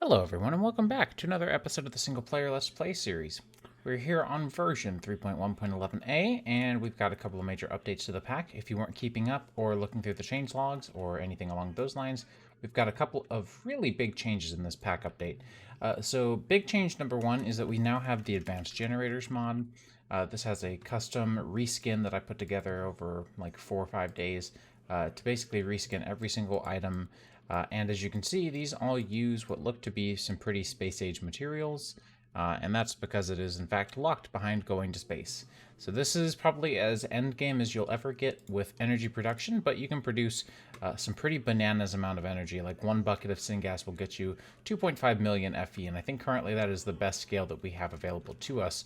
Hello everyone and welcome back to another episode of the Single Player Let's Play series. We're here on version 3.1.11a and we've got a couple of major updates to the pack. If you weren't keeping up or looking through the change logs or anything along those lines, we've got a couple of really big changes in this pack update. So big change number one is that we now have the Advanced Generators mod. This has a custom reskin that I put together over like 4 or 5 days to basically reskin every single item. And as you can see, these all use what look to be some pretty space-age materials, and that's because it is in fact locked behind going to space. So this is probably as endgame as you'll ever get with energy production, but you can produce some pretty bananas amount of energy. Like 1 bucket of syngas will get you 2.5 million FE, and I think currently that is the best scale that we have available to us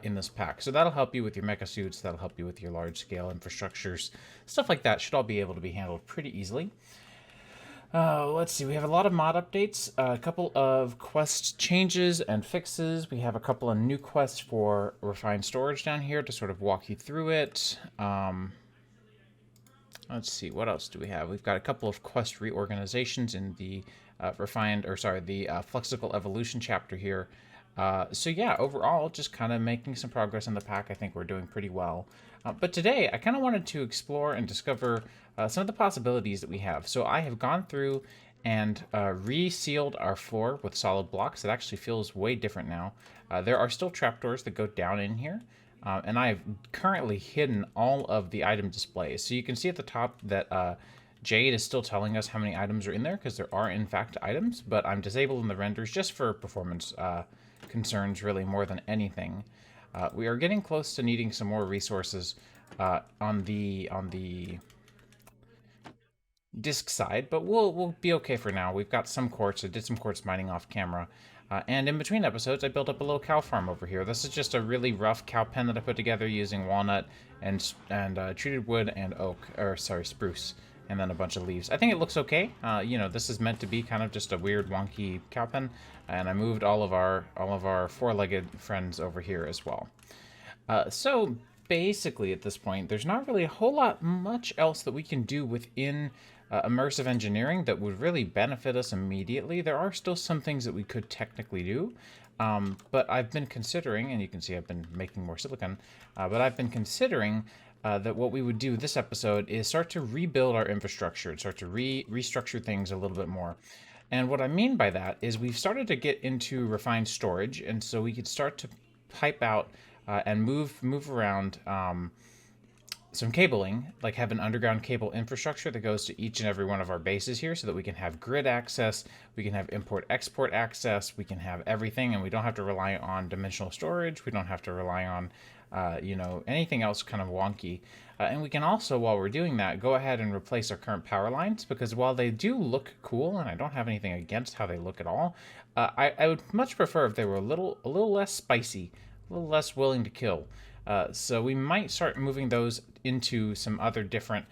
in this pack. So that'll help you with your mecha suits, that'll help you with your large-scale infrastructures, stuff like that should all be able to be handled pretty easily. Let's see, we have a lot of mod updates, a couple of quest changes and fixes. We have a couple of new quests for refined storage down here to sort of walk you through it. Let's see, what else do we have? We've got a couple of quest reorganizations in the Flexible Evolution chapter here. So yeah, overall, just kind of making some progress in the pack. I think we're doing pretty well. But today, I kind of wanted to explore and discover some of the possibilities that we have. So I have gone through and resealed our floor with solid blocks. It actually feels way different now. There are still trapdoors that go down in here. And I have currently hidden all of the item displays. So you can see at the top that Jade is still telling us how many items are in there, because there are in fact items, but I'm disabling the renders just for performance concerns, really, more than anything. We are getting close to needing some more resources on the disk side, but we'll be okay for now. We've got some quartz. I did some quartz mining off camera. And in between episodes, I built up a little cow farm over here. This is just a really rough cow pen that I put together using walnut and treated wood and spruce, and then a bunch of leaves. I think it looks okay. You know, this is meant to be kind of just a weird, wonky cow pen, and I moved all of our four-legged friends over here as well. So basically, at this point, there's not really a whole lot much else that we can do within immersive engineering that would really benefit us immediately. There are still some things that we could technically do, but I've been considering, and you can see I've been making more silicon, but I've been considering that what we would do this episode is start to rebuild our infrastructure and start to restructure things a little bit more. And what I mean by that is we've started to get into refined storage, and so we could start to pipe out and move around some cabling, like have an underground cable infrastructure that goes to each and every one of our bases here so that we can have grid access, we can have import-export access, we can have everything, and we don't have to rely on dimensional storage, we don't have to rely on, you know, anything else kind of wonky. And we can also, while we're doing that, go ahead and replace our current power lines, because while they do look cool, and I don't have anything against how they look at all, I would much prefer if they were a little less spicy, a little less willing to kill. So we might start moving those into some other different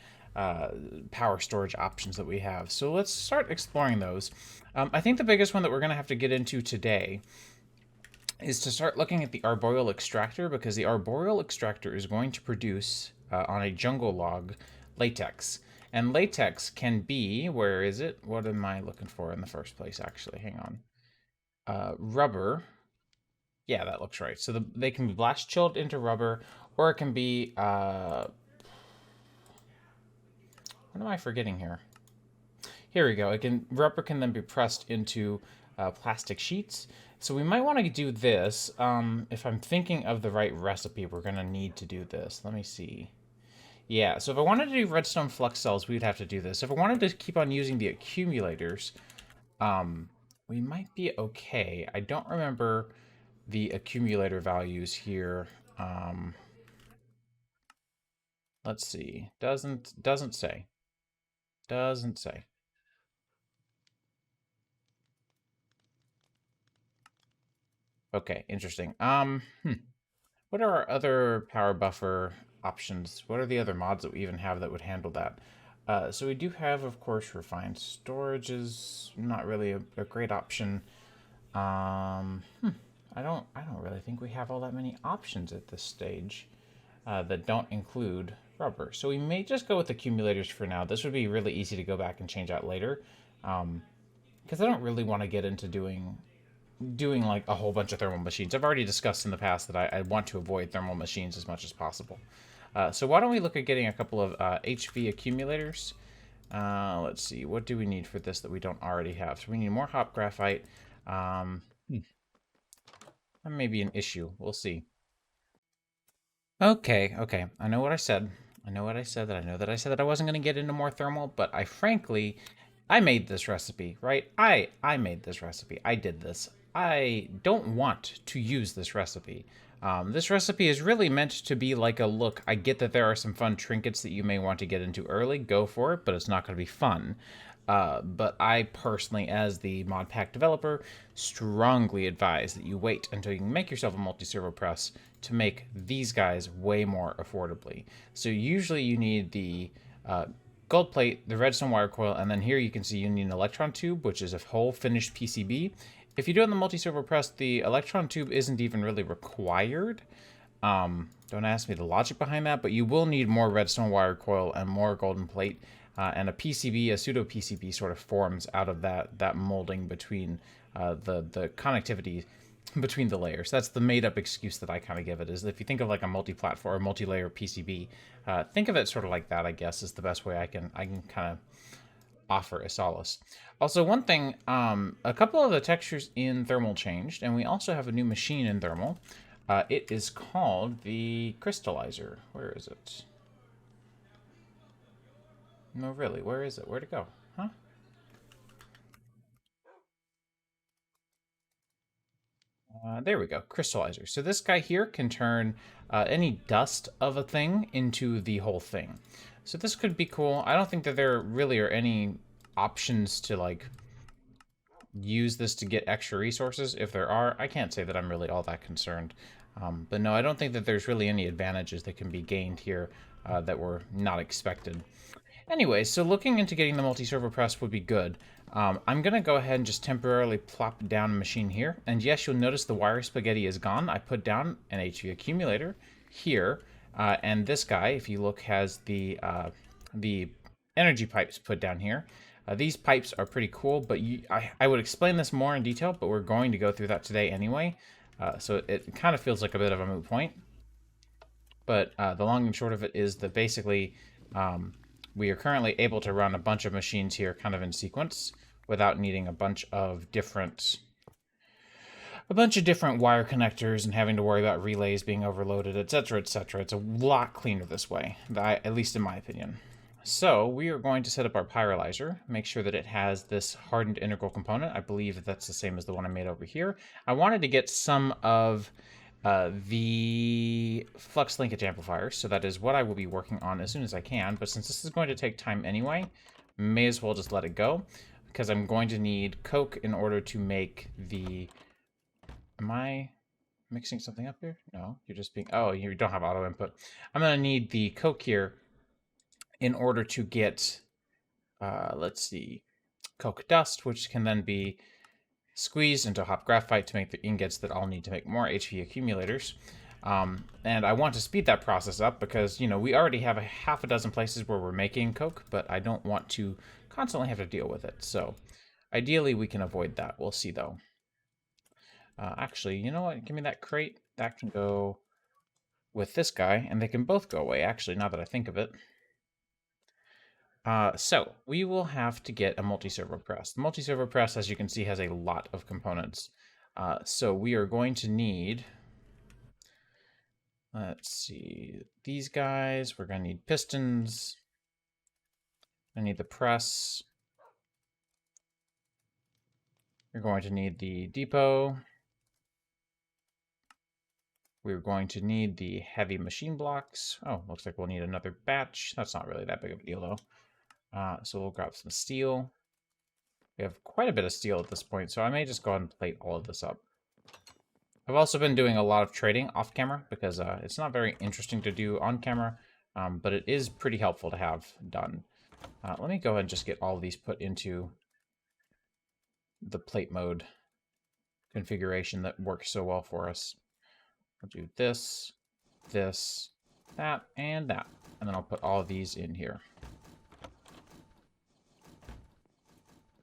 power storage options that we have. So let's start exploring those. I think the biggest one that we're going to have to get into today is to start looking at the Arboreal Extractor, because the Arboreal Extractor is going to produce, on a jungle log, latex. And latex can be, where is it? What am I looking for in the first place, actually? Hang on. Rubber. Yeah, that looks right. So they can be blast chilled into rubber, or it can be, what am I forgetting here? Here we go. Rubber can then be pressed into plastic sheets. So we might want to do this. If I'm thinking of the right recipe, we're going to need to do this. Let me see. Yeah, so if I wanted to do redstone flux cells, we'd have to do this. If I wanted to keep on using the accumulators, we might be okay. I don't remember the accumulator values here. Let's see. Doesn't say. Doesn't say. Okay, interesting. What are our other power buffer options? What are the other mods that we even have that would handle that? So we do have, of course, refined storage is not really a great option. I don't really think we have all that many options at this stage that don't include rubber. So we may just go with accumulators for now. This would be really easy to go back and change out later. because I don't really want to get into doing like a whole bunch of thermal machines. I've already discussed in the past that I want to avoid thermal machines as much as possible. So why don't we look at getting a couple of HV accumulators? Let's see, what do we need for this that we don't already have? So we need more hop graphite. That may be an issue. We'll see. Okay. I know what I said. I know what I said. That I said that I wasn't going to get into more thermal, but I made this recipe, right? I made this recipe. I did this. I don't want to use this recipe. This recipe is really meant to be like a look. I get that there are some fun trinkets that you may want to get into early. Go for it, but it's not going to be fun. But I personally, as the mod pack developer, strongly advise that you wait until you can make yourself a multi-servo press to make these guys way more affordably. So usually you need the gold plate, the redstone wire coil, and then here you can see you need an electron tube, which is a whole finished PCB. If you do it in the multi-servo press, the electron tube isn't even really required. Don't ask me the logic behind that, but you will need more redstone wire coil and more golden plate. And a PCB, a pseudo PCB, sort of forms out of that molding between the connectivity between the layers. That's the made-up excuse that I kind of give it. Is if you think of like a multi-platform or multi-layer PCB, think of it sort of like that. I guess is the best way I can kind of offer a solace. Also, one thing, a couple of the textures in thermal changed, and we also have a new machine in thermal. It is called the crystallizer. Where is it? No, really, where is it? Where'd it go? Huh? There we go, crystallizer. So this guy here can turn any dust of a thing into the whole thing. So this could be cool. I don't think that there really are any options to like use this to get extra resources. If there are, I can't say that I'm really all that concerned. But no, I don't think that there's really any advantages that can be gained here that were not expected. Anyway, so looking into getting the multi-servo press would be good. I'm going to go ahead and just temporarily plop down a machine here. And yes, you'll notice the wire spaghetti is gone. I put down an HV accumulator here. And this guy, if you look, has the energy pipes put down here. These pipes are pretty cool, but I would explain this more in detail, but we're going to go through that today anyway. So it kind of feels like a bit of a moot point. But the long and short of it is that basically we are currently able to run a bunch of machines here kind of in sequence without needing a bunch of different wire connectors and having to worry about relays being overloaded, etc., etc. It's a lot cleaner this way, at least in my opinion. So we are going to set up our pyrolyzer, make sure that it has this hardened integral component. I believe that's the same as the one I made over here. I wanted to get some of the flux linkage amplifiers, so that is what I will be working on as soon as I can, but since this is going to take time anyway, may as well just let it go, because I'm going to need coke in order to make the... Am I mixing something up here? No, you're just being... Oh, you don't have auto input. I'm going to need the coke here in order to get, let's see, coke dust, which can then be squeezed into hop graphite to make the ingots that I'll need to make more HV accumulators. And I want to speed that process up because, you know, we already have a half a dozen places where we're making coke, but I don't want to constantly have to deal with it. So ideally we can avoid that. We'll see though. Actually, you know what? Give me that crate. That can go with this guy, and they can both go away, actually, now that I think of it. So we will have to get a multi-servo press. The multi-servo press, as you can see, has a lot of components. So we are going to need, let's see, these guys. We're going to need pistons. I need the press. You're going to need the depot. We're going to need the heavy machine blocks. Oh, looks like we'll need another batch. That's not really that big of a deal, though. So we'll grab some steel. We have quite a bit of steel at this point, so I may just go ahead and plate all of this up. I've also been doing a lot of trading off camera because it's not very interesting to do on camera, but it is pretty helpful to have done. Let me go ahead and just get all of these put into the plate mode configuration that works so well for us. I'll do this, this, that, and that. And then I'll put all of these in here.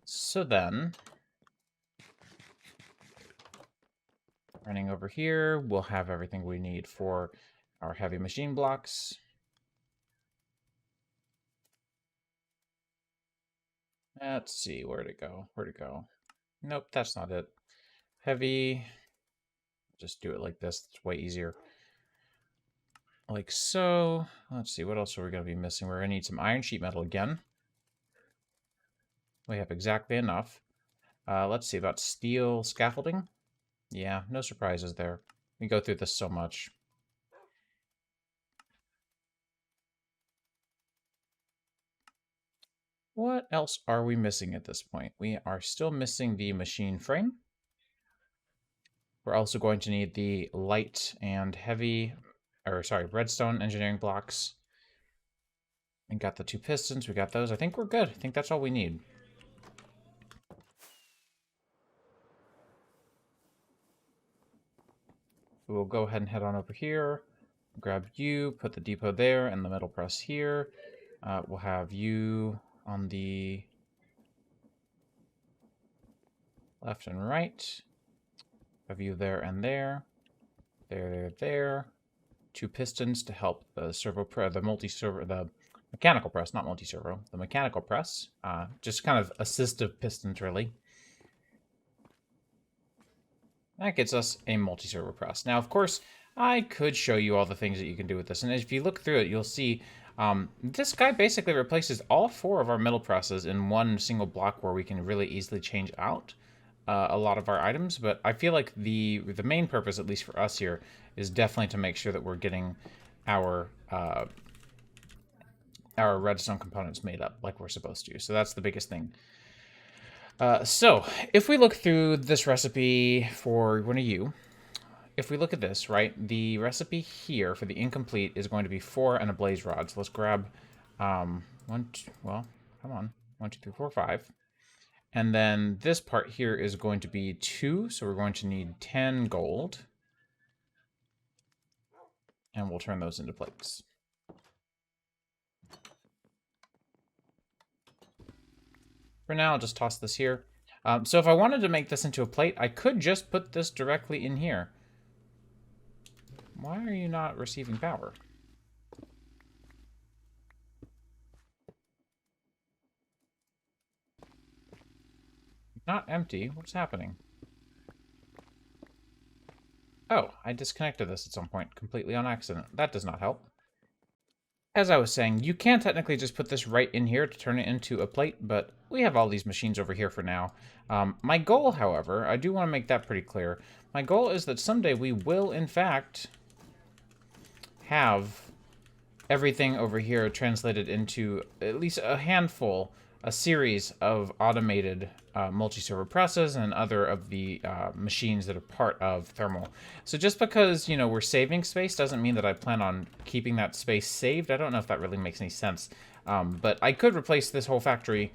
So then, Running over here, we'll have everything we need for our heavy machine blocks. Let's see, where'd it go? Where'd it go? Nope, that's not it. Heavy. Just do it like this. It's way easier. Like so. Let's see, what else are we going to be missing? We're going to need some iron sheet metal again. We have exactly enough. Let's see about steel scaffolding. Yeah, no surprises there. We go through this so much. What else are we missing at this point? We are still missing the machine frame. We're also going to need the light and heavy, or sorry, redstone engineering blocks. We got the 2 pistons, we got those. I think we're good. I think that's all we need. We'll go ahead and head on over here. Grab you, put the depot there, and the metal press here. We'll have you on the left and right. Have you there and there. There. 2 pistons to help the the mechanical press, not multi-servo, the mechanical press. Just kind of assistive pistons, really. That gets us a multi-servo press. Now, of course, I could show you all the things that you can do with this, and if you look through it, you'll see this guy basically replaces all 4 of our middle presses in one single block where we can really easily change out a lot of our items. But I feel like the main purpose, at least for us here, is definitely to make sure that we're getting our redstone components made up like we're supposed to. So that's the biggest thing. So if we look through this recipe for one of you, if we look at this, right, the recipe here for the incomplete is going to be 4 and a blaze rod. So let's grab 1, 2, well, come on, 1, 2, 3, 4, 5. And then this part here is going to be 2, so we're going to need 10 gold. And we'll turn those into plates. For now, I'll just toss this here. So if I wanted to make this into a plate, I could just put this directly in here. Why are you not receiving power? Not empty. What's happening? Oh, I disconnected this at some point completely on accident. That does not help. As I was saying, you can technically just put this right in here to turn it into a plate, but we have all these machines over here for now. My goal, however, I do want to make that pretty clear. My goal is that someday we will, in fact, have everything over here translated into at least a series of automated multi-servo presses and other of the machines that are part of thermal. So just because, you know, we're saving space doesn't mean that I plan on keeping that space saved. I don't know if that really makes any sense. But I could replace this whole factory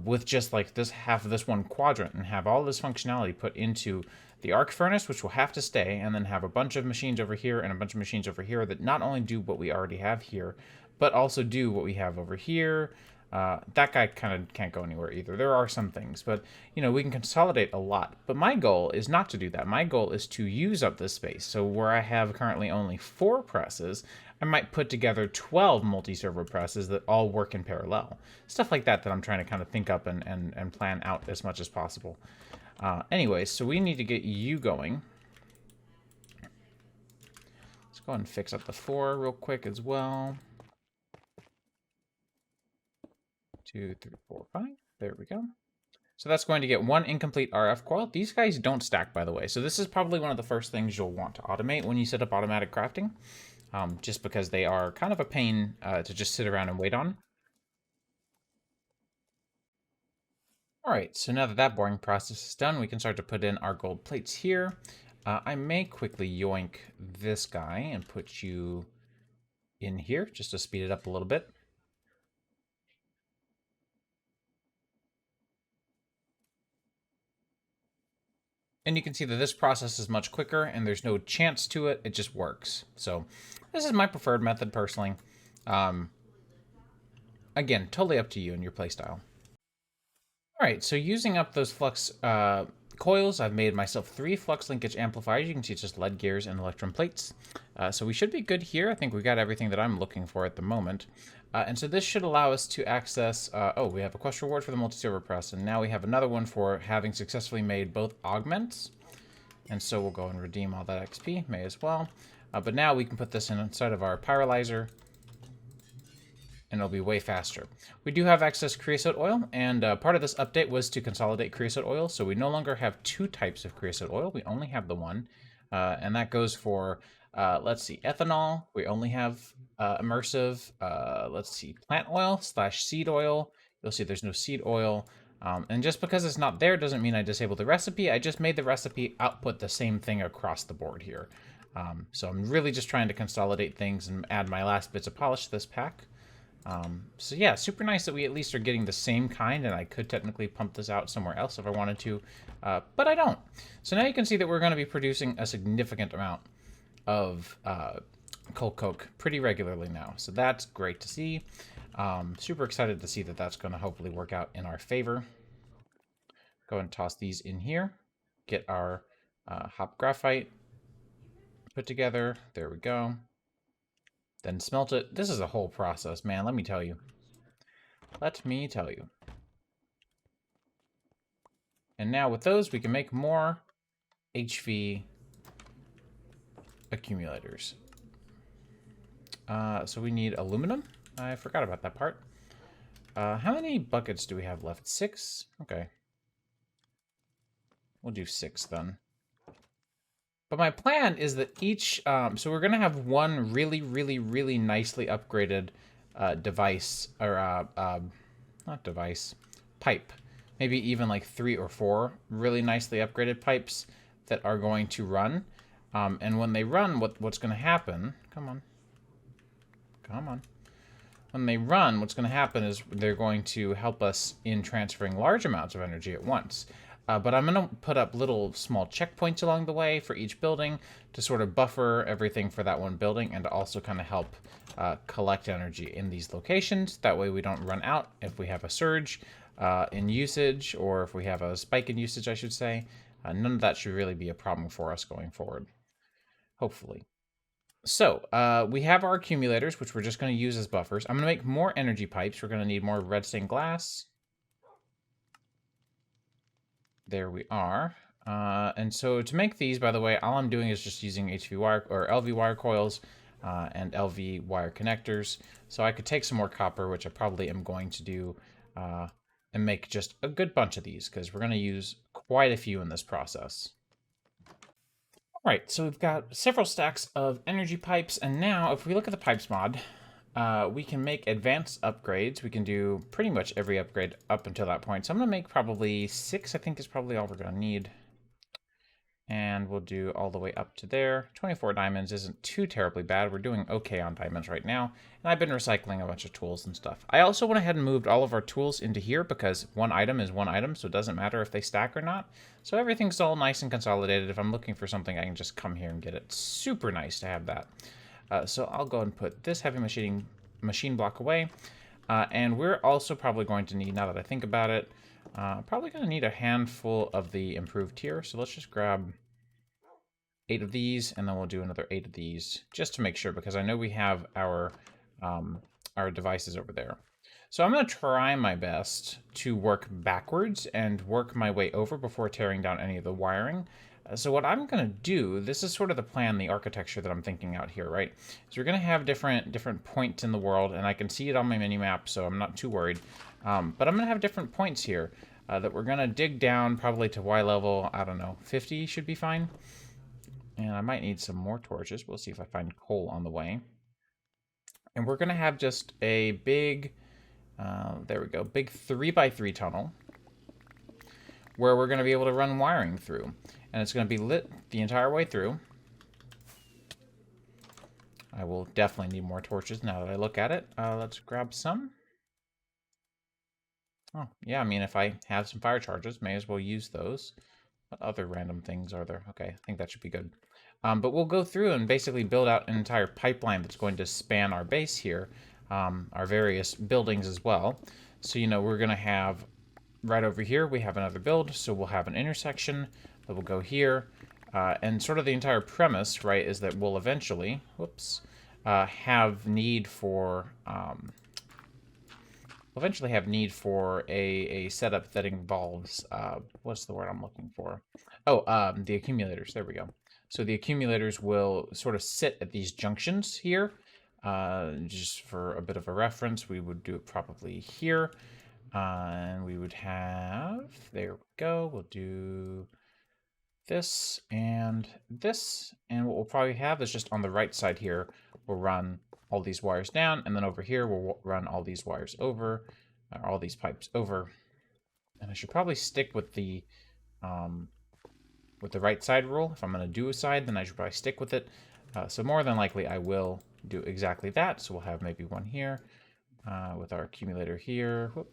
with just like this half of this one quadrant and have all this functionality put into the arc furnace, which will have to stay, and then have a bunch of machines over here and a bunch of machines over here that not only do what we already have here, but also do what we have over here. That guy kind of can't go anywhere either. There are some things, but, you know, we can consolidate a lot. But my goal is not to do that. My goal is to use up this space. So where I have currently only 4 presses, I might put together 12 multi-servo presses that all work in parallel. Stuff like that I'm trying to kind of think up and plan out as much as possible. Anyways, so we need to get you going. Let's go ahead and fix up the 4 real quick as well. 2, 3, 4, 5. There we go. So that's going to get 1 incomplete RF coil. These guys don't stack, by the way. So this is probably one of the first things you'll want to automate when you set up automatic crafting. Just because they are kind of a pain to just sit around and wait on. Alright, so now that that boring process is done, we can start to put in our gold plates here. I may quickly yoink this guy and put you in here, just to speed it up a little bit. And you can see that this process is much quicker and there's no chance to it, it just works. So this is my preferred method personally. Again, totally up to you and your playstyle. Alright, so using up those flux coils, I've made myself 3 flux linkage amplifiers. You can see it's just lead gears and electrum plates. So we should be good here. I think we got everything that I'm looking for at the moment. And so this should allow us to access, oh, we have a quest reward for the multi-silver press, and now we have another one for having successfully made both augments. And so we'll go and redeem all that XP, may as well. But now we can put this inside of our pyrolyzer, and it'll be way faster. We do have excess creosote oil, and part of this update was to consolidate creosote oil, so we no longer have 2 types of creosote oil. We only have the one, and that goes for, let's see, ethanol. We only have immersive, let's see, plant oil / seed oil. You'll see there's no seed oil. And just because it's not there doesn't mean I disabled the recipe. I just made the recipe output the same thing across the board here. So I'm really just trying to consolidate things and add my last bits of polish to this pack. So yeah, super nice that we at least are getting the same kind, and I could technically pump this out somewhere else if I wanted to, but I don't. So now you can see that we're going to be producing a significant amount of coal coke pretty regularly now. So that's great to see. Super excited to see that that's going to hopefully work out in our favor. Go ahead and toss these in here. Get our hop graphite put together. There we go. Then smelt it. This is a whole process, man. Let me tell you. Let me tell you. And now with those, we can make more HV accumulators. So we need aluminum. I forgot about that part. How many buckets do we have left? 6? Okay. We'll do 6 then. But my plan is that each, so we're going to have one really nicely upgraded device, or not device, pipe. Maybe even like 3 or 4 really nicely upgraded pipes that are going to run. And when they run, what's going to happen, come on. When they run, what's going to happen is they're going to help us in transferring large amounts of energy at once. But I'm going to put up little small checkpoints along the way for each building to sort of buffer everything for that one building, and to also kind of help collect energy in these locations. That way we don't run out if we have a surge in usage, or if we have a spike in usage, I should say. None of that should really be a problem for us going forward, hopefully. So we have our accumulators, which we're just going to use as buffers. I'm going to make more energy pipes. We're going to need more red stained glass. There we are. And so to make these, by the way, all I'm doing is just using HV wire or LV wire coils and LV wire connectors. So I could take some more copper, which I probably am going to do, and make just a good bunch of these, because we're going to use quite a few in this process. All right, so we've got several stacks of energy pipes, and now if we look at the pipes mod, we can make advanced upgrades. We can do pretty much every upgrade up until that point. So I'm going to make probably 6, I think is probably all we're going to need. And we'll do all the way up to there. 24 diamonds isn't too terribly bad. We're doing okay on diamonds right now. And I've been recycling a bunch of tools and stuff. I also went ahead and moved all of our tools into here because one item is one item, so it doesn't matter if they stack or not. So everything's all nice and consolidated. If I'm looking for something, I can just come here and get it. Super nice to have that. So I'll go and put this heavy machine block away. And we're also probably going to need, now that I think about it, probably going to need a handful of the improved tier. So let's just grab 8 of these, and then we'll do another 8 of these just to make sure, because I know we have our devices over there. So I'm going to try my best to work backwards and work my way over before tearing down any of the wiring. So what I'm going to do, this is sort of the plan, the architecture that I'm thinking out here, right? So we're going to have different points in the world, and I can see it on my mini-map, so I'm not too worried. But I'm going to have different points here that we're going to dig down probably to Y level, I don't know, 50 should be fine. And I might need some more torches. We'll see if I find coal on the way. And we're going to have just a big, there we go, big 3x3 tunnel where we're going to be able to run wiring through. And it's going to be lit the entire way through. I will definitely need more torches now that I look at it. Let's grab some. Oh, yeah, I mean, if I have some fire charges, may as well use those. What other random things are there? Okay, I think that should be good. But we'll go through and basically build out an entire pipeline that's going to span our base here, our various buildings as well. So, you know, we're going to have right over here, we have another build, so we'll have an intersection that will go here. And sort of the entire premise, right, is that we'll eventually, have need for, a setup that involves, what's the word I'm looking for? Oh, the accumulators, there we go. So the accumulators will sort of sit at these junctions here. Just for a bit of a reference, we would do it probably here. And we would have, there we go, we'll do this, and what we'll probably have is just on the right side here, we'll run all these wires down, and then over here we'll run all these wires over, all these pipes over. And I should probably stick with the right side rule. If I'm going to do a side, then I should probably stick with it. So more than likely I will do exactly that. So we'll have maybe one here with our accumulator here. Whoop.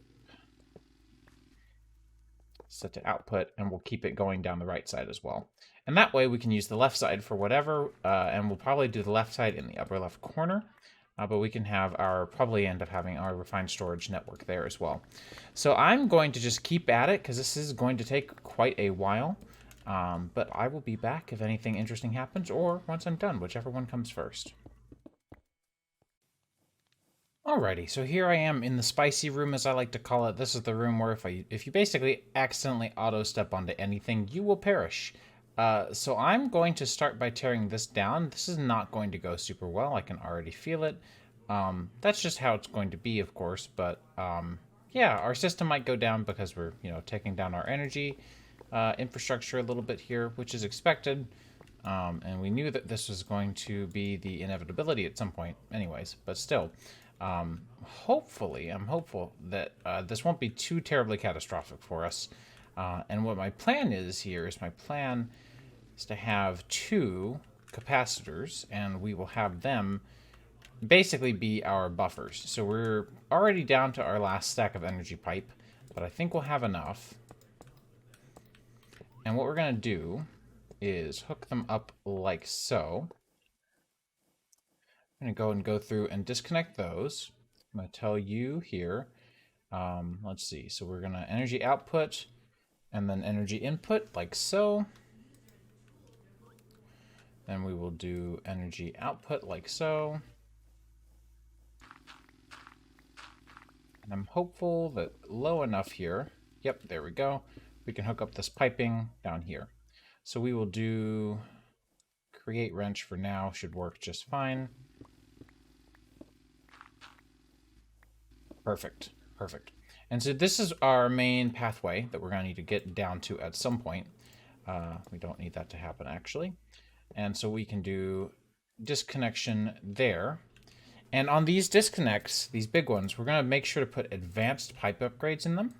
Set to output, and we'll keep it going down the right side as well. And that way we can use the left side for whatever, and we'll probably do the left side in the upper left corner, but we can have probably end up having our refined storage network there as well. So I'm going to just keep at it, because this is going to take quite a while, but I will be back if anything interesting happens, or once I'm done, whichever one comes first. Alrighty, so here I am in the spicy room, as I like to call it. This is the room where if you basically accidentally auto-step onto anything, you will perish. So I'm going to start by tearing this down. This is not going to go super well. I can already feel it. That's just how it's going to be, of course. But yeah, our system might go down because we're taking down our energy infrastructure a little bit here, which is expected. And we knew that this was going to be the inevitability at some point, anyways. But still. Hopefully, I'm hopeful that this won't be too terribly catastrophic for us. And what my plan is here is to have two capacitors, and we will have them basically be our buffers. So we're already down to our last stack of energy pipe, but I think we'll have enough. And what we're going to do is hook them up like so. I'm going to go through and disconnect those. I'm going to tell you here, let's see. So we're going to energy output and then energy input like so. Then we will do energy output like so. And I'm hopeful that low enough here. Yep, there we go. We can hook up this piping down here. So we will do create wrench for now, should work just fine. Perfect, perfect. And so this is our main pathway that we're going to need to get down to at some point. We don't need that to happen, actually. And so we can do disconnection there. And on these disconnects, these big ones, we're going to make sure to put advanced pipe upgrades in them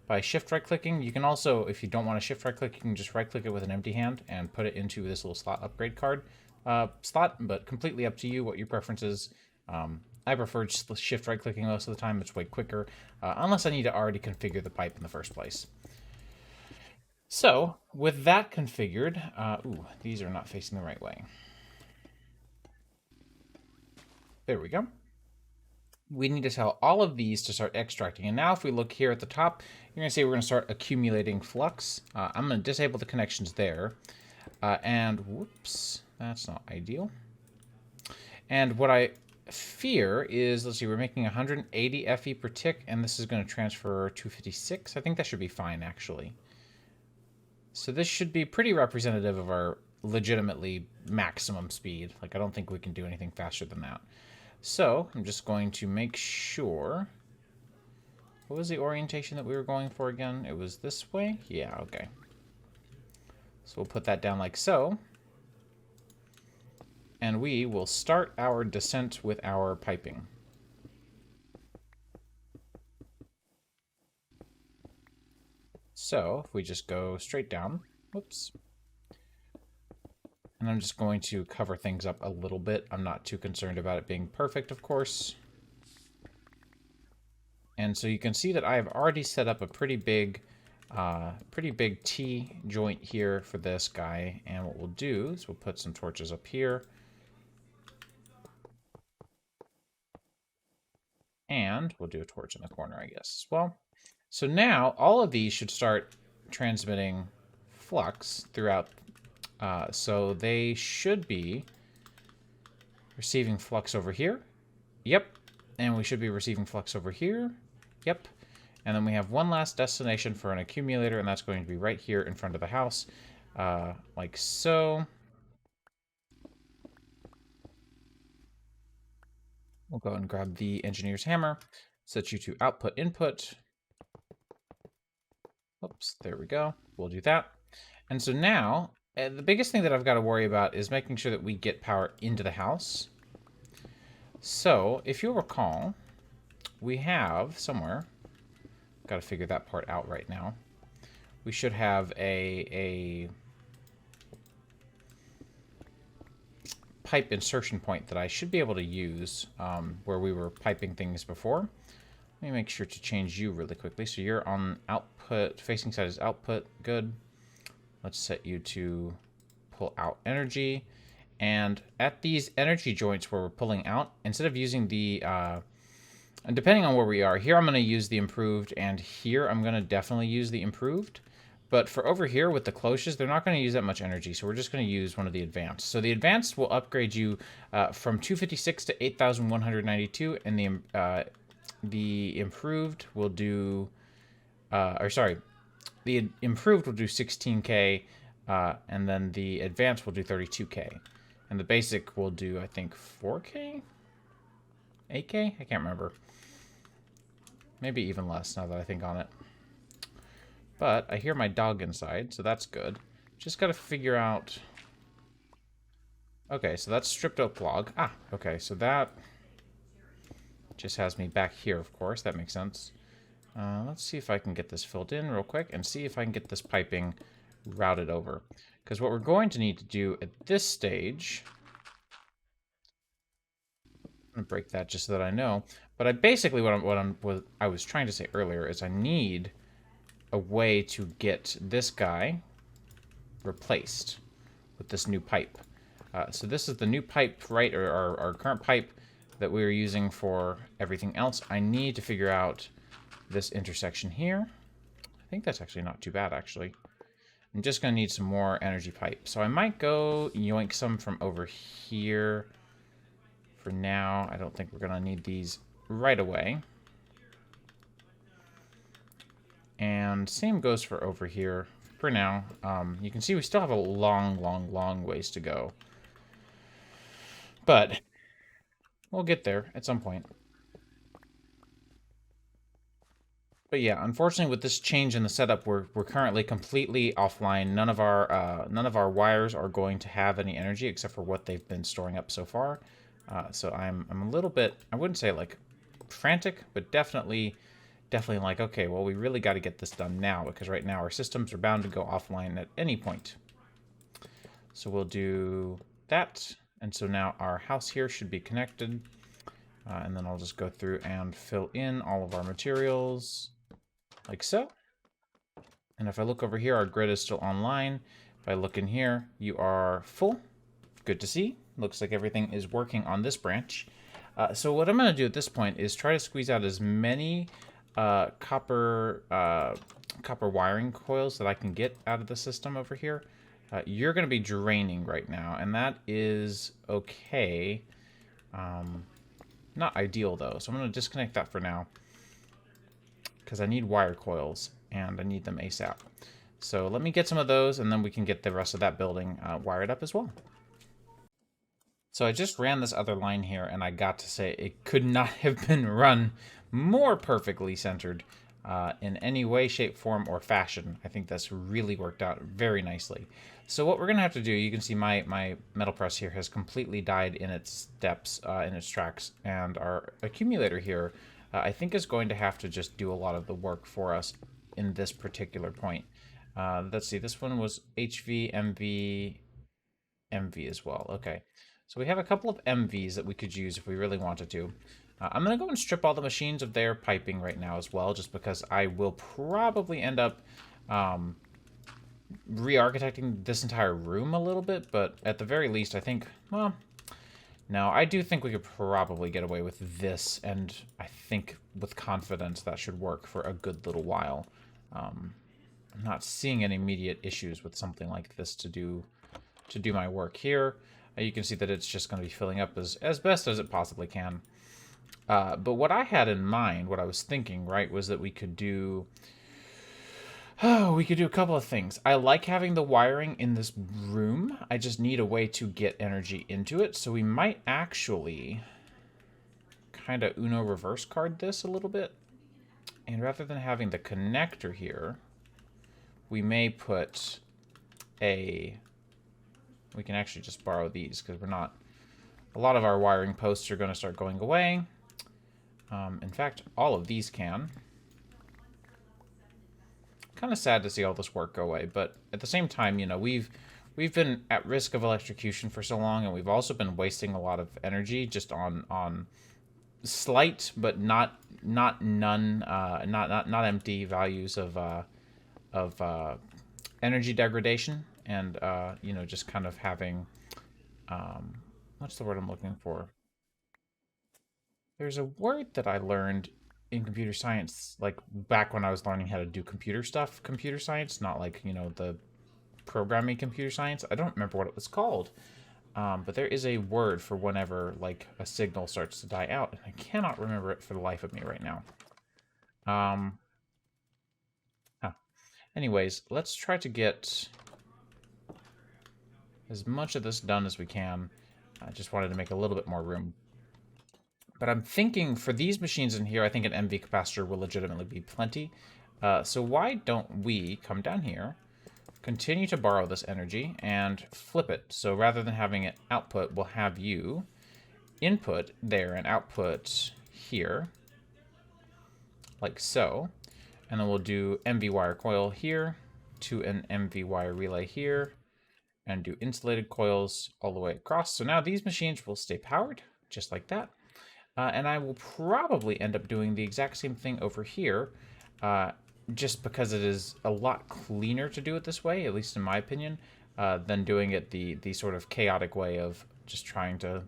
by shift right-clicking. You can also, if you don't want to shift right-click, you can just right-click it with an empty hand and put it into this little slot upgrade card slot, but completely up to you what your preference is. I prefer just shift right-clicking most of the time. It's way quicker, unless I need to already configure the pipe in the first place. So, with that configured, ooh, these are not facing the right way. There we go. We need to tell all of these to start extracting. And now if we look here at the top, you're going to see we're going to start accumulating flux. I'm going to disable the connections there. And whoops, that's not ideal. And what I fear is, let's see, we're making 180 FE per tick, and this is going to transfer 256. I think that should be fine, actually. So this should be pretty representative of our legitimately maximum speed. Like, I don't think we can do anything faster than that. So I'm just going to make sure. What was the orientation that we were going for again? It was this way? Yeah, okay. So we'll put that down like so. And we will start our descent with our piping. So if we just go straight down, whoops. And I'm just going to cover things up a little bit. I'm not too concerned about it being perfect, of course. And so you can see that I have already set up a pretty big T joint here for this guy. And what we'll do is we'll put some torches up here. And we'll do a torch in the corner, I guess, as well. So now all of these should start transmitting flux throughout. So they should be receiving flux over here. Yep. And we should be receiving flux over here. Yep. And then we have one last destination for an accumulator, and that's going to be right here in front of the house, like so. We'll go and grab the engineer's hammer, set you to output input. Oops, there we go. We'll do that. And so now, the biggest thing that I've got to worry about is making sure that we get power into the house. So, if you'll recall, we have somewhere, got to figure that part out right now. We should have a pipe insertion point that I should be able to use where we were piping things before. Let me make sure to change you really quickly. So you're on output, facing side is output, good. Let's set you to pull out energy. And at these energy joints where we're pulling out, instead of using the, and depending on where we are, here I'm going to use the improved, and here I'm going to definitely use the improved. But for over here with the cloches, they're not going to use that much energy, so we're just going to use one of the advanced. So the advanced will upgrade you from 256 to 8,192, and the improved will do, the improved will do 16K, and then the advanced will do 32K. And the basic will do, I think, 4K? 8K? I can't remember. Maybe even less now that I think on it. But I hear my dog inside, so that's good. Just got to figure out... Okay, so that's stripped oak log. Ah, okay, so that just has me back here, of course. That makes sense. Let's see if I can get this filled in real quick and see if I can get this piping routed over. Because what we're going to need to do at this stage... I'm going to break that just so that I know. But I basically, what I was trying to say earlier is I need a way to get this guy replaced with this new pipe. So this is the new pipe, right, or our current pipe that we were using for everything else. I need to figure out this intersection here. I think that's actually not too bad, actually. I'm just going to need some more energy pipe. So I might go yoink some from over here for now. I don't think we're going to need these right away. And same goes for over here for now. You can see we still have a long ways to go. But we'll get there at some point. But yeah, unfortunately with this change in the setup, we're currently completely offline. None of our wires are going to have any energy except for what they've been storing up so far. So I'm a little bit, I wouldn't say like frantic, but definitely like, okay, well, we really got to get this done now, because right now our systems are bound to go offline at any point. So we'll do that. And so now our house here should be connected. And then I'll just go through and fill in all of our materials like so. And if I look over here, our grid is still online. If I look in here, you are full. Good to see. Looks like everything is working on this branch. So what I'm going to do at this point is try to squeeze out as many copper wiring coils that I can get out of the system over here. You're going to be draining right now, and that is okay. Not ideal though, so I'm going to disconnect that for now because I need wire coils and I need them ASAP. So let me get some of those, and then we can get the rest of that building wired up as well. So I just ran this other line here, and I got to say it could not have been run more perfectly centered in any way, shape, form, or fashion. I think that's really worked out very nicely. So what we're going to have to do, you can see my metal press here has completely died in its steps, in its tracks, and our accumulator here, I think is going to have to just do a lot of the work for us in this particular point. Let's see, this one was HV, MV, MV as well. Okay. So we have a couple of MVs that we could use if we really wanted to. I'm going to go and strip all the machines of their piping right now as well, just because I will probably end up re-architecting this entire room a little bit, but at the very least, I think, well, Now, I do think we could probably get away with this, and I think with confidence that should work for a good little while. I'm not seeing any immediate issues with something like this to do my work here. You can see that it's just going to be filling up as best as it possibly can. But what I had in mind, what I was thinking, right, was that we could do... Oh, we could do a couple of things. I like having the wiring in this room. I just need a way to get energy into it. So we might actually kind of Uno reverse card this a little bit. And rather than having the connector here, we may put a... We can actually just borrow these because we're not... A lot of our wiring posts are going to start going away. In fact, all of these can. Kind of sad to see all this work go away, but at the same time, you know, we've been at risk of electrocution for so long, and we've also been wasting a lot of energy just on slight but not empty values of energy degradation, and you know, just kind of having what's the word I'm looking for? There's a word that I learned in computer science, like back when I was learning how to do computer stuff, computer science, not like, you know, the programming computer science. I don't remember what it was called, but there is a word for whenever like a signal starts to die out, and I cannot remember it for the life of me right now. Huh. Anyways, let's try to get as much of this done as we can. I just wanted to make a little bit more room. But I'm thinking for these machines in here, I think an MV capacitor will legitimately be plenty. So why don't we come down here, continue to borrow this energy, and flip it. So rather than having it output, we'll have you input there and output here, like so. And then we'll do MV wire coil here to an MV wire relay here, and do insulated coils all the way across. So now these machines will stay powered, just like that. And I will probably end up doing the exact same thing over here, just because it is a lot cleaner to do it this way, at least in my opinion, than doing it the sort of chaotic way of just trying to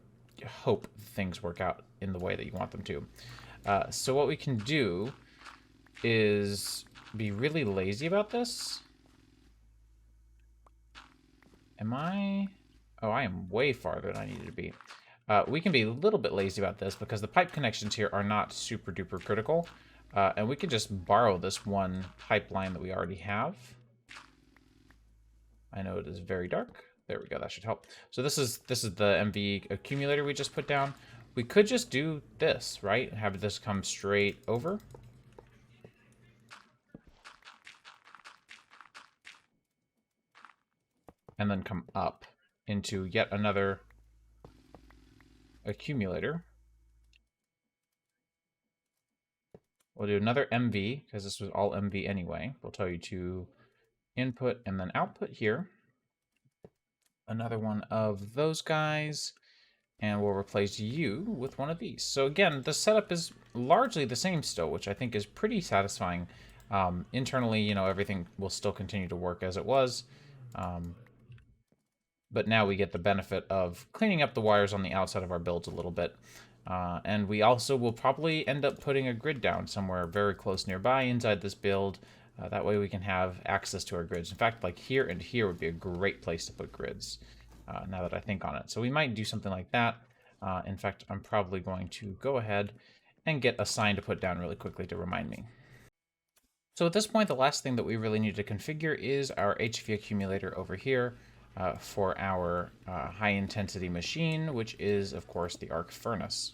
hope things work out in the way that you want them to. So what we can do is be really lazy about this. Am I? Oh, I am way farther than I needed to be. We can be a little bit lazy about this because the pipe connections here are not super duper critical. And we can just borrow this one pipeline that we already have. I know it is very dark. There we go, that should help. So this is the MV accumulator we just put down. We could just do this, right? Have this come straight over. And then come up into yet another accumulator. We'll do another MV, because this was all MV anyway. We'll tell you to input and then output here. Another one of those guys, and we'll replace you with one of these. So again, the setup is largely the same still, which I think is pretty satisfying. Internally, you know, everything will still continue to work as it was. But now we get the benefit of cleaning up the wires on the outside of our builds a little bit. And we also will probably end up putting a grid down somewhere very close nearby inside this build. That way we can have access to our grids. In fact, like here and here would be a great place to put grids, now that I think on it. So we might do something like that. In fact, I'm probably going to go ahead and get a sign to put down really quickly to remind me. So at this point, the last thing that we really need to configure is our HV accumulator over here. For our high-intensity machine, which is, of course, the arc furnace.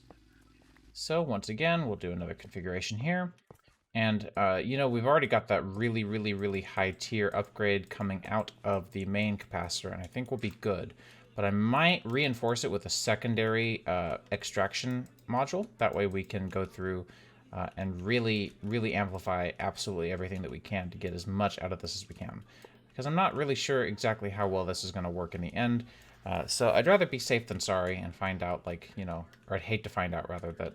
So once again, we'll do another configuration here. And, you know, we've already got that really, really, really high-tier upgrade coming out of the main capacitor, and I think we'll be good. But I might reinforce it with a secondary extraction module. That way we can go through and really, really amplify absolutely everything that we can to get as much out of this as we can. Because I'm not really sure exactly how well this is going to work in the end. So I'd rather be safe than sorry and find out, like, you know, or I'd hate to find out, rather, that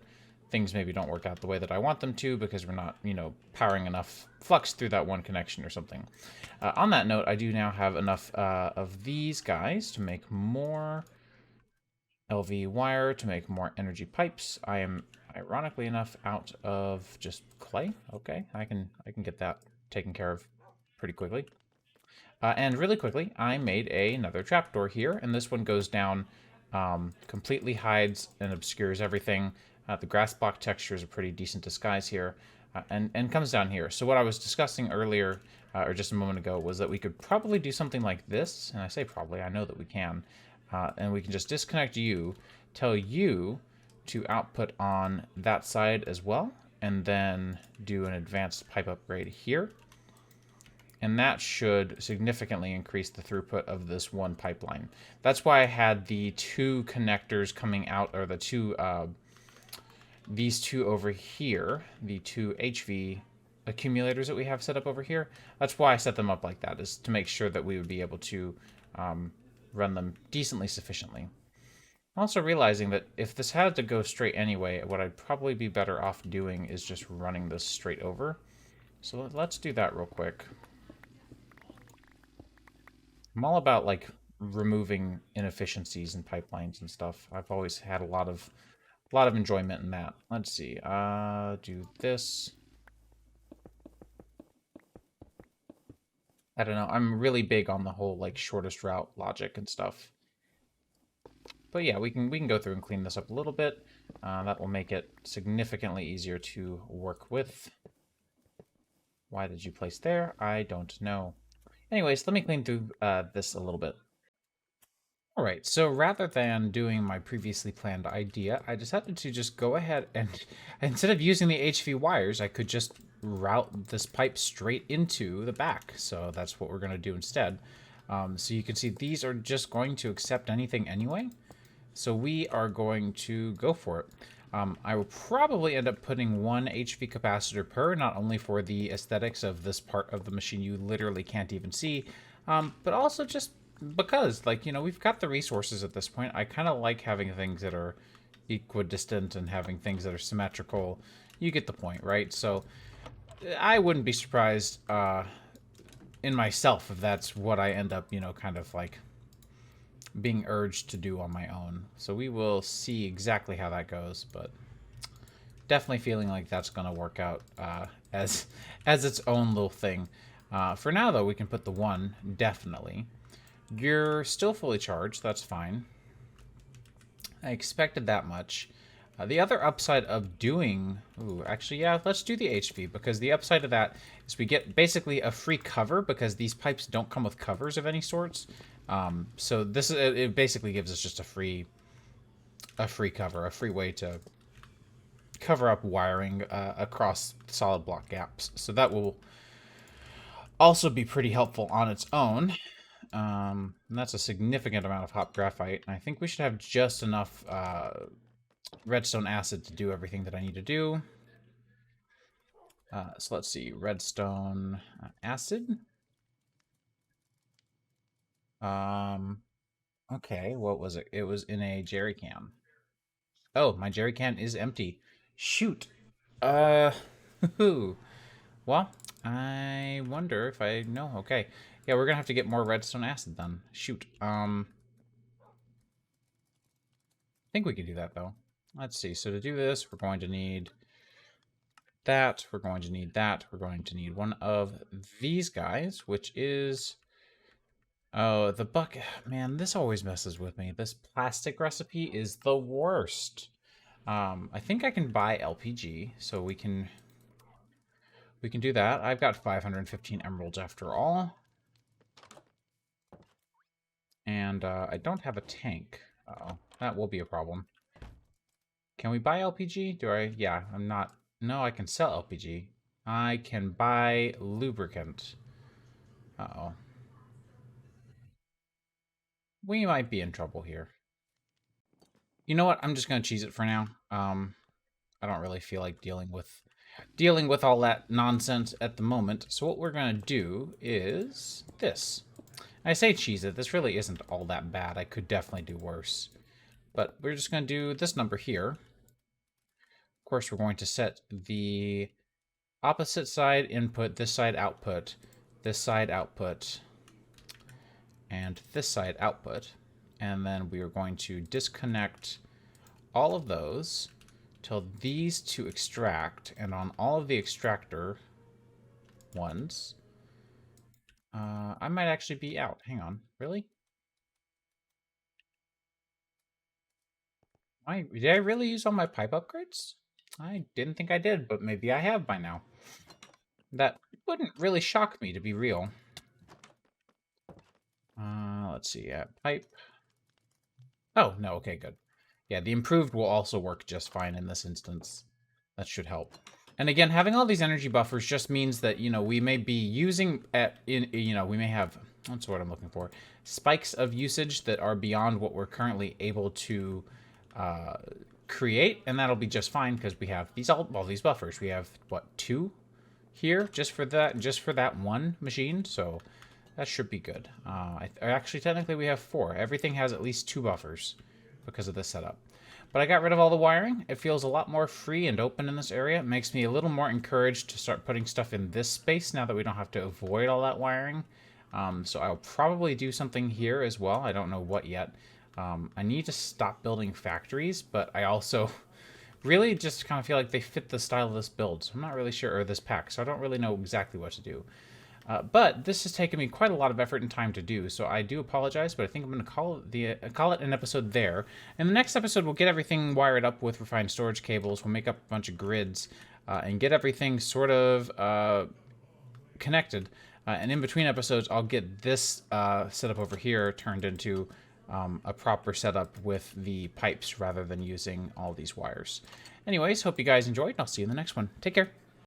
things maybe don't work out the way that I want them to because we're not, you know, powering enough flux through that one connection or something. On that note, I do now have enough of these guys to make more LV wire to make more energy pipes. I am, ironically enough, out of just clay. Okay, I can get that taken care of pretty quickly. And really quickly, I made another trapdoor here, and this one goes down, completely hides and obscures everything. The grass block texture is a pretty decent disguise here, and comes down here. So what I was discussing earlier, or just a moment ago, was that we could probably do something like this, and I say probably, I know that we can, and we can just disconnect you, tell you to output on that side as well, and then do an advanced pipe upgrade here. And that should significantly increase the throughput of this one pipeline. That's why I had the two connectors coming out, or the two, these two over here, the two HV accumulators that we have set up over here. That's why I set them up like that, is to make sure that we would be able to run them decently sufficiently. I'm also realizing that if this had to go straight anyway, what I'd probably be better off doing is just running this straight over. So let's do that real quick. I'm all about, like, removing inefficiencies in pipelines and stuff. I've always had a lot of enjoyment in that. Let's see. Do this. I don't know. I'm really big on the whole, like, shortest route logic and stuff. But yeah, we can go through and clean this up a little bit. That will make it significantly easier to work with. Why did you place there? I don't know. Anyways, let me clean through this a little bit. Alright, so rather than doing my previously planned idea, I decided to just go ahead and, instead of using the HV wires, I could just route this pipe straight into the back. So that's what we're going to do instead. So you can see these are just going to accept anything anyway. So we are going to go for it. I will probably end up putting one HV capacitor per, not only for the aesthetics of this part of the machine you literally can't even see, but also just because, like, you know, we've got the resources at this point. I kind of like having things that are equidistant and having things that are symmetrical. You get the point, right? So I wouldn't be surprised in myself if that's what I end up, you know, kind of like being urged to do on my own. So we will see exactly how that goes, but definitely feeling like that's going to work out as its own little thing. For now, though, we can put the one, definitely. You're still fully charged, that's fine. I expected that much. The other upside of doing... Ooh, actually, yeah, let's do the HV, because the upside of that is we get basically a free cover, because these pipes don't come with covers of any sorts. So this is, it basically gives us just a free cover, a free way to cover up wiring across solid block gaps. So that will also be pretty helpful on its own. And that's a significant amount of hot graphite. And I think we should have just enough redstone acid to do everything that I need to do. So let's see, redstone acid. Okay, what was it? It was in a jerry can. Oh, my jerry can is empty. Shoot. Well, I wonder if I know. Okay. Yeah, we're gonna have to get more redstone acid then. Shoot. I think we can do that though. Let's see. So to do this, we're going to need that. We're going to need that. We're going to need one of these guys, which is... Oh, the bucket. Man, this always messes with me. This plastic recipe is the worst. I think I can buy LPG, so we can do that. I've got 515 emeralds after all. And I don't have a tank. Uh-oh, that will be a problem. Can we buy LPG? Do I? Yeah, I'm not. No, I can sell LPG. I can buy lubricant. Uh-oh. We might be in trouble here. You know what? I'm just going to cheese it for now. I don't really feel like dealing with all that nonsense at the moment. So what we're going to do is this. I say cheese it. This really isn't all that bad. I could definitely do worse. But we're just going to do this number here. Of course, we're going to set the opposite side input, this side output, and this side output. and then we are going to disconnect all of those, tell these to extract, and on all of the extractor ones, I might actually be out. Hang on, really? Did I really use all my pipe upgrades? I didn't think I did, but maybe I have by now. That wouldn't really shock me, to be real. Let's see, pipe. Oh, no, okay, good. Yeah, the improved will also work just fine in this instance. That should help. And again, having all these energy buffers just means that, you know, we may be using we may have, what's what I'm looking for, spikes of usage that are beyond what we're currently able to create, and that'll be just fine because we have all these buffers. We have what, 2 here just for that one machine, so that should be good. Actually, technically, we have 4. Everything has at least 2 buffers because of this setup. But I got rid of all the wiring. It feels a lot more free and open in this area. It makes me a little more encouraged to start putting stuff in this space now that we don't have to avoid all that wiring. So I'll probably do something here as well. I don't know what yet. I need to stop building factories, but I also really just kind of feel like they fit the style of this build. So I'm not really sure, or this pack, so I don't really know exactly what to do. But this has taken me quite a lot of effort and time to do, so I do apologize, but I think I'm going to call it an episode there. In the next episode, we'll get everything wired up with refined storage cables, we'll make up a bunch of grids, and get everything sort of connected. And in between episodes, I'll get this setup over here turned into a proper setup with the pipes rather than using all these wires. Anyways, hope you guys enjoyed, and I'll see you in the next one. Take care.